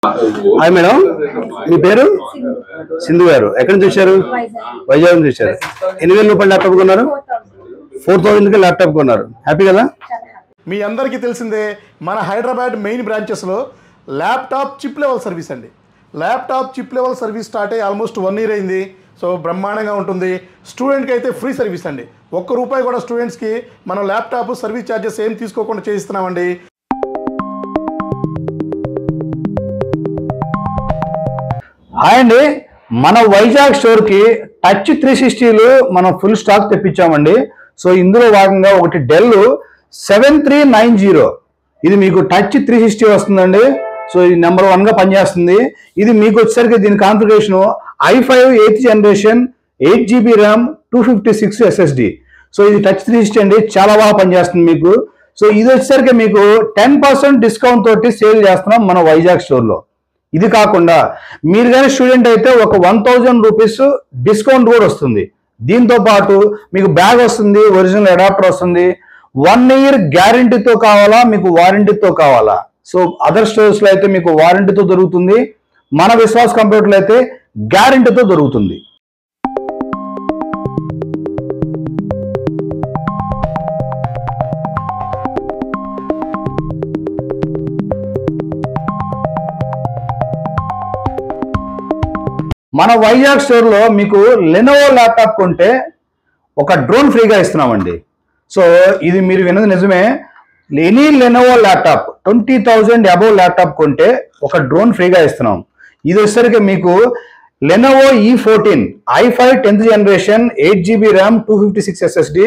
Hi madam, మీ పేరు? సింధు గారు. ఎక్కడి నుంచి వచ్చారు? వైజాగ్ నుంచి వచ్చారు. 8,000 రూపాయలు ల్యాప్టాప్ కొన్నారు, 4,000కి ల్యాప్టాప్ కొన్నారు. హ్యాపీ కదా? మీ అందరికీ తెలిసిందే, మన హైదరాబాద్ మెయిన్ బ్రాంచెస్లో ల్యాప్టాప్ చిప్ లెవెల్ సర్వీస్ అండి. Laptop chip level service start అయ్యి ఆల్మోస్ట్ 1 year అయింది. సో బ్రహ్మాండంగా ఉంటుంది. స్టూడెంట్కి అయితే ఫ్రీ సర్వీస్ అండి. ₹1 కూడా స్టూడెంట్స్కి మనం ల్యాప్టాప్ సర్వీస్ ఛార్జెస్ ఏం తీసుకోకుండా చేయిస్తున్నామండి. హాయ్ అండి, మన వైజాగ్ స్టోర్కి టచ్ 360లు మనం ఫుల్ స్టాక్ తెప్పించామండి. సో ఇందులో భాగంగా ఒకటి డెల్ 7390, ఇది మీకు టచ్ 360 వస్తుందండి. సో ఇది నెంబర్ 1గా పనిచేస్తుంది. ఇది మీకు వచ్చేసరికి దీని configuration i5 8th generation 8GB RAM 256 SSD. So ఇది టచ్ 360 అండి, చాలా బాగా పనిచేస్తుంది మీకు. సో ఇది వచ్చేసరికి మీకు 10% డిస్కౌంట్ తోటి సేల్ చేస్తున్నాం మన వైజాగ్ స్టోర్లో. ఇది కాకుండా మీరు కానీ స్టూడెంట్ అయితే ఒక 1000 రూపీస్ డిస్కౌంట్ కూడా వస్తుంది. దీంతో పాటు మీకు బ్యాగ్ వస్తుంది, ఒరిజినల్ అడాప్టర్ వస్తుంది. 1 year గ్యారంటీతో కావాలా, మీకు వారంటీతో కావాలా? సో అదర్ స్టోర్స్లో అయితే మీకు వారంటీతో దొరుకుతుంది, మన విశ్వాస్ కంప్యూటర్లో అయితే గ్యారంటీతో దొరుకుతుంది. మన వైజాగ్ స్టోర్లో మీకు లెనోవో ల్యాప్టాప్ కొంటే ఒక డ్రోన్ ఫ్రీగా ఇస్తున్నామండి. సో ఇది మీరు విన్నది నిజమే. Any Lenovo laptop 20,000 above laptop కొంటే ఒక డ్రోన్ ఫ్రీగా ఇస్తున్నాం. ఇది వచ్చేసరికి మీకు Lenovo E14 i5 10th generation 8GB RAM 256 SSD,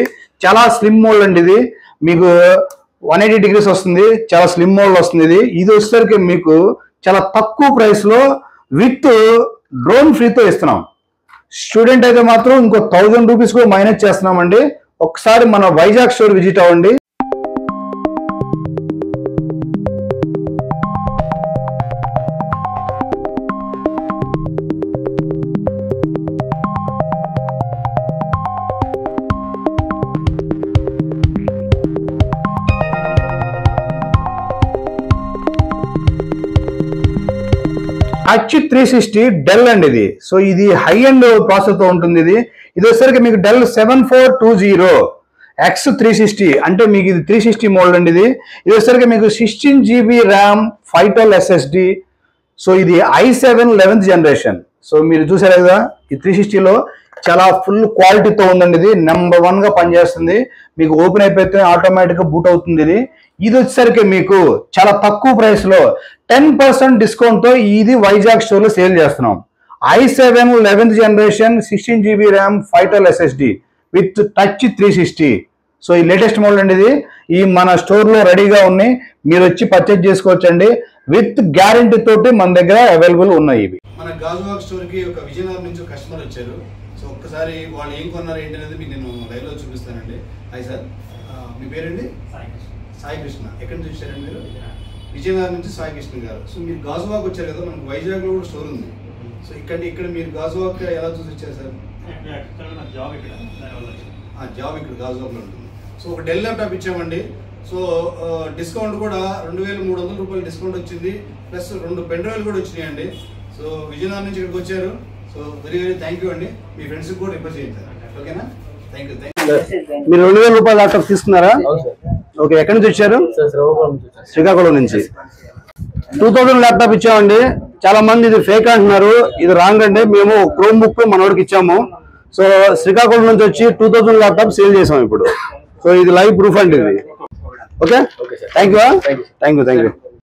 చాలా స్లిమ్ మోడ్ అండి. ఇది మీకు 180 degrees వస్తుంది, చాలా స్లిమ్ మోడ్ వస్తుంది. ఇది వచ్చేసరికి మీకు చాలా తక్కువ ప్రైస్లో విత్ డ్రోన్ ఫ్రీతో ఇస్తున్నాం. స్టూడెంట్ అయితే మాత్రం ఇంకో 1000 రూపీస్ కూడా మైనస్ చేస్తున్నామండి. ఒకసారి మన వైజాగ్ స్టోర్ విజిట్ అవ్వండి. టచ్ 360 డెల్ అండి ఇది. సో ఇది హై అండ్ ప్రాసెసర్తో ఉంటుంది. ఇది వచ్చేసరికి మీకు డెల్ 7420 X360, అంటే మీకు ఇది 360 మోడల్ అండి. ఇది వచ్చేసరికి మీకు 16GB ర్యామ్ 512 SSD. సో ఇది i7 11th జనరేషన్. సో మీరు చూసారు కదా, ఈ 360లో చాలా ఫుల్ క్వాలిటీతో ఉందండి. ఇది నెంబర్ 1గా పనిచేస్తుంది. మీకు ఓపెన్ అయిపోతే ఆటోమేటిక్గా బూట్ అవుతుంది. ఇది వచ్చేసరికి మీకు చాలా తక్కువ ప్రైస్లో 10% డిస్కౌంట్తో ఇది వైజాగ్ స్టోర్లో సేల్ చేస్తున్నాం. i7 11th generation 16GB RAM 512 SSD with touch 360. So ఈ లేటెస్ట్ మోడల్ అండి. ఇది ఈ మన స్టోర్లో రెడీగా ఉన్నాయి, మీరు వచ్చి పర్చేజ్ చేసుకోవచ్చండి. విత్ గ్యారంటీ తోటి మన దగ్గర అవైలబుల్ ఉన్నాయి. ఇవి మన గాజువాక్ స్టోర్కి ఒక విజయనగరం నుంచి కస్టమర్ వచ్చారు. సో ఒక్కసారి వాళ్ళు ఏం కొన్నారు ఏంటి అనేది మీకు నేను లైవ్లో చూపిస్తానండి. హాయ్ సార్, మీ పేరండి? సాయి కృష్ణ. ఎక్కడి నుంచి వచ్చారండి మీరు? విజయనగరం నుంచి సాయి కృష్ణ గారు. సో మీరు గాజువాక్ వచ్చారు కదా, మనకు వైజాగ్లో కూడా స్టోర్ ఉంది. సో ఇక్కడ మీరు గాజువాక్ ఎలా చూసి వచ్చారు సార్? జాబ్ ఇక్కడ గాజువాక్లో ఉంటుంది. సో ఒక డెల్ ల్యాప్టాప్ ఇచ్చామండి. సో డిస్కౌంట్ కూడా 2,300 రూపాయలు డిస్కౌంట్ వచ్చింది, ప్లస్ 2 పెన్ డ్రైవ్లు కూడా వచ్చినాయండి. సో విజయనగరం నుంచి ఇక్కడికి వచ్చారు. So very very thank you అండి. మీ ఫ్రెండ్స్కి కూడా రిఫర్ చేయండి సార్. ఓకేనా? Thank you. మీరు 2,000 రూపాయల ల్యాప్టాప్ తీసుకున్నారా? ఓకే, ఎక్కడి నుంచి వచ్చారు? శ్రీకాకుళం నుంచి. 2000 ల్యాప్టాప్ ఇచ్చామండి. చాలా మంది ఇది ఫేక్ అంటున్నారు, ఇది రాంగ్ అండి. మేము క్రోమ్ బుక్ మనోడికి ఇచ్చాము. సో శ్రీకాకుళం నుంచి వచ్చి 2000 ల్యాప్టాప్ సేల్ చేసాం ఇప్పుడు. సో ఇది లైవ్ ప్రూఫ్ అండి ఇది. Okay, thank you.